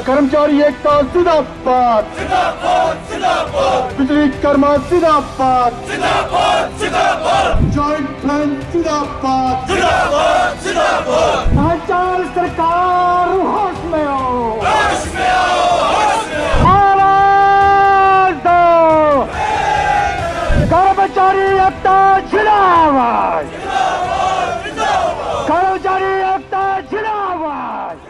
कर्मचारी एकता जिंदाबाद, बिजली कर्मा जिंदाबाद, जॉइंट फ्रंट जिंदाबाद, भ्रष्टाचार सरकार होश में हो, आवाज दो, कर्मचारी एकता जिंदाबाद, कर्मचारी एकता जिंदाबाद।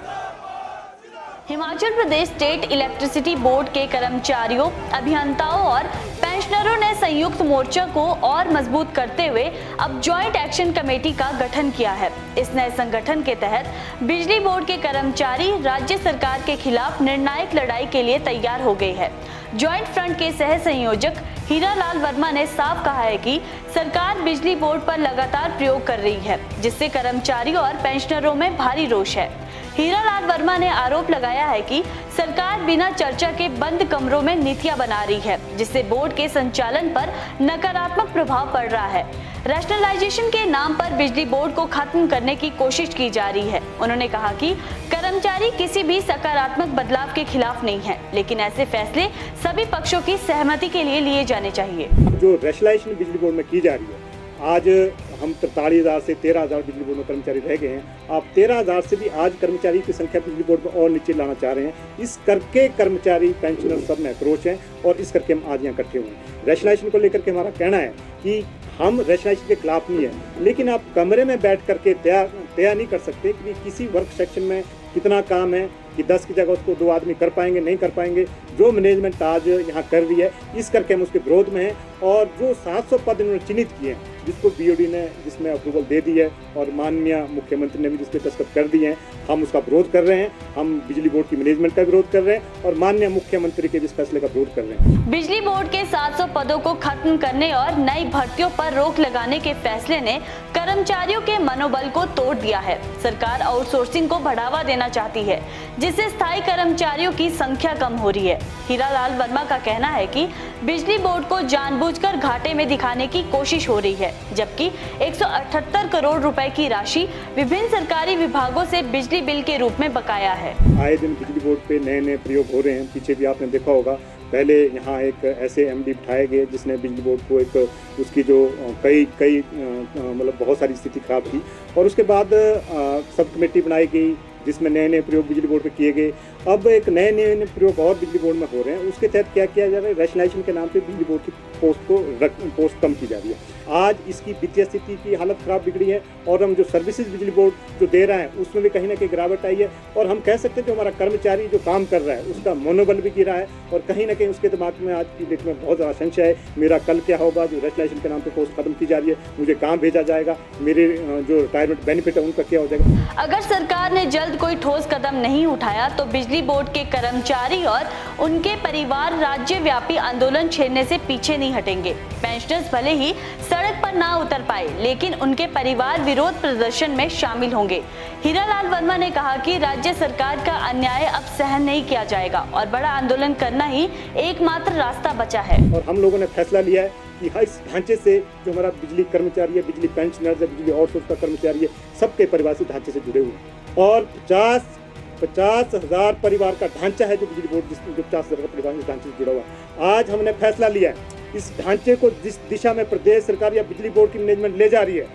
Himachal Pradesh state electricity board के कर्मचारियों, अभियंताओं और पेंशनरों ने संयुक्त मोर्चा को और मजबूत करते हुए अब ज्वाइंट एक्शन कमेटी का गठन किया है। इस नए संगठन के तहत बिजली बोर्ड के कर्मचारी राज्य सरकार के खिलाफ निर्णायक लड़ाई के लिए तैयार हो गए हैं। ज्वाइंट फ्रंट के सह संयोजक हीरालाल वर्मा ने साफ कहा है कि सरकार बिजली बोर्ड पर लगातार प्रयोग कर रही है, जिससे कर्मचारियों और पेंशनरों में भारी रोष है। हीरालाल वर्मा ने आरोप लगाया है कि सरकार बिना चर्चा के बंद कमरों में नीतियां बना रही है, जिससे बोर्ड के संचालन पर नकारात्मक प्रभाव पड़ रहा है। रैशनलाइजेशन के नाम पर बिजली बोर्ड को खत्म करने की कोशिश की जा रही है। उन्होंने कहा कि कर्मचारी किसी भी सकारात्मक बदलाव के खिलाफ नहीं है, लेकिन ऐसे फैसले सभी पक्षों की सहमति के लिए लिए जाने चाहिए। जो रैशनलाइजेशन बिजली बोर्ड में की जा रही है, आज हम 43,000 से 13,000 बिजली बोर्ड में कर्मचारी रह गए हैं। आप 13,000 से भी आज कर्मचारी की संख्या बिजली बोर्ड में और नीचे लाना चाह रहे हैं। इस करके कर्मचारी पेंशनर सब में अप्रोच हैं और इस करके हम आज यहाँ इकट्ठे हुए हैं। रैशनलाइजेशन को लेकर के हमारा कहना है कि हम रैशनलाइजेशन के खिलाफ नहीं है, लेकिन आप कमरे में बैठ करके तय नहीं कर सकते कि किसी वर्क सेक्शन में कितना काम है, कि 10 की जगह उसको 2 आदमी कर पाएंगे नहीं कर पाएंगे। जो मैनेजमेंट आज यहाँ कर रही है, इस करके हम उसके विरोध में हैं। और जो 700 पद इन्होंने चिन्हित किए हैं, जिसको बीओडी ने जिसमें अप्रूवल दे दी है और माननीय मुख्यमंत्री ने भी जिस पे दस्तखत कर दिए हैं, हम उसका विरोध कर रहे हैं। हम बिजली बोर्ड की मैनेजमेंट का विरोध कर रहे हैं और माननीय मुख्यमंत्री के जिस फैसले का विरोध कर रहे हैं। बिजली बोर्ड के 700 पदों को खत्म करने और नई भर्तियों पर रोक लगाने के फैसले ने कर्मचारियों के मनोबल को तोड़ दिया है। सरकार आउटसोर्सिंग को बढ़ावा देना चाहती है, जिससे स्थायी कर्मचारियों की संख्या कम हो रही है। हीरालाल वर्मा का कहना है कि बिजली बोर्ड को जानबूझकर घाटे में दिखाने की कोशिश हो रही है, जबकि 178 करोड़ रुपए की राशि विभिन्न सरकारी विभागों से बिजली बिल के रूप में बकाया है। आए दिन बिजली बोर्ड पे नए प्रयोग हो रहे हैं। पीछे भी आपने देखा होगा, पहले यहाँ एक ऐसे एमडी बिठाए गए जिसने बिजली बोर्ड को एक उसकी जो कई मतलब बहुत सारी स्थिति खराब थी, और उसके बाद सब कमेटी बनाई गई जिसमें नए प्रयोग बिजली बोर्ड पे किए गए। अब एक नए प्रयोग और बिजली बोर्ड में हो रहे हैं। उसके तहत क्या किया जा रहा है, रैशनलाइजेशन के नाम पे बिजली बोर्ड की पोस्ट कम की जा रही है। आज इसकी वित्तीय स्थिति की हालत खराब बिगड़ी है और हम जो सर्विसेज बिजली बोर्ड जो दे रहा है उसमें भी कहीं ना कहीं गिरावट आई है। और हम कह सकते हैं जो हमारा कर्मचारी जो काम कर रहा है उसका मनोबल भी गिरा है और कहीं ना कहीं उसके दिमाग में आज की डेट में बहुत ज़्यादा संशय है, मेरा कल क्या होगा। जो रैशनलाइजेशन के नाम पे पोस्ट खत्म की जा रही है, मुझे कहाँ भेजा जाएगा, मेरे जो रिटायरमेंट बेनिफिट है उनका क्या हो जाएगा। अगर सरकार ने जल्द कोई ठोस कदम नहीं उठाया तो बिजली बोर्ड के कर्मचारी और उनके परिवार राज्यव्यापी आंदोलन छेड़ने से पीछे नहीं हटेंगे। पेंशनर्स भले ही सड़क पर ना उतर पाए, लेकिन उनके परिवार विरोध प्रदर्शन में शामिल होंगे। हीरालाल वर्मा ने कहा कि राज्य सरकार का अन्याय अब सहन नहीं किया जाएगा और बड़ा आंदोलन करना ही एकमात्र रास्ता बचा है। और हम लोगों ने फैसला लिया है कि हर इस ढांचे से जो हमारा बिजली कर्मचारी है, बिजली पेंशनर्स है, बिजली आउटसोर्स का कर्मचारी है, सबके परिवार से ढांचे से जुड़े हुए हैं। और 50,000 परिवार का ढांचा है जो बिजली बोर्ड जो 50,000 का परिवार ढांचे से जुड़ा हुआ है। आज हमने फैसला लिया है इस ढांचे को जिस दिशा में प्रदेश सरकार या बिजली बोर्ड की मैनेजमेंट ले जा रही है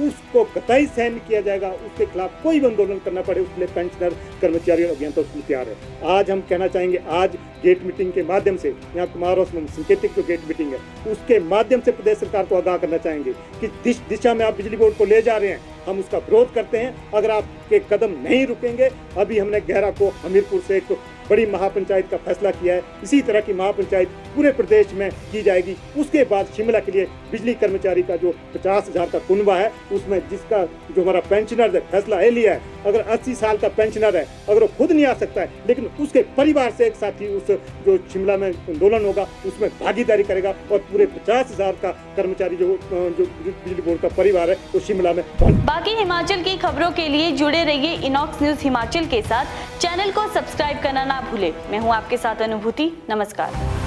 उसको कतई सहन किया जाएगा। उसके खिलाफ कोई भी आंदोलन करना पड़े उसके लिए पेंशनर, कर्मचारी और अभियंता उसके लिए तैयार है। आज हम कहना चाहेंगे, आज गेट मीटिंग के माध्यम से, यहाँ कुमार हाउस में सिंथेटिक जो गेट मीटिंग है उसके माध्यम से प्रदेश सरकार को आगाह करना चाहेंगे कि जिस दिशा में आप बिजली बोर्ड को ले जा रहे हैं हम उसका विरोध करते हैं। अगर आपके कदम नहीं रुकेंगे, अभी हमने गहरा को हमीरपुर से एक बड़ी महापंचायत का फैसला किया है, इसी तरह की महापंचायत पूरे प्रदेश में की जाएगी। उसके बाद शिमला के लिए बिजली कर्मचारी का जो 50,000 का कुनबा है उसमें जिसका जो हमारा पेंशनर है फैसला ये लिया है, अगर 80 साल का पेंशनर है, अगर वो खुद नहीं आ सकता है लेकिन उसके परिवार से एक साथी उस जो शिमला में आंदोलन होगा उसमें भागीदारी करेगा और पूरे 50,000 का कर्मचारी जो बिजली बोर्ड का परिवार है वो शिमला में। बाकी हिमाचल की खबरों के लिए जुड़े रहिए इनॉक्स न्यूज हिमाचल के साथ। चैनल को सब्सक्राइब करना ना भूले। मैं हूँ आपके साथ अनुभूति। नमस्कार।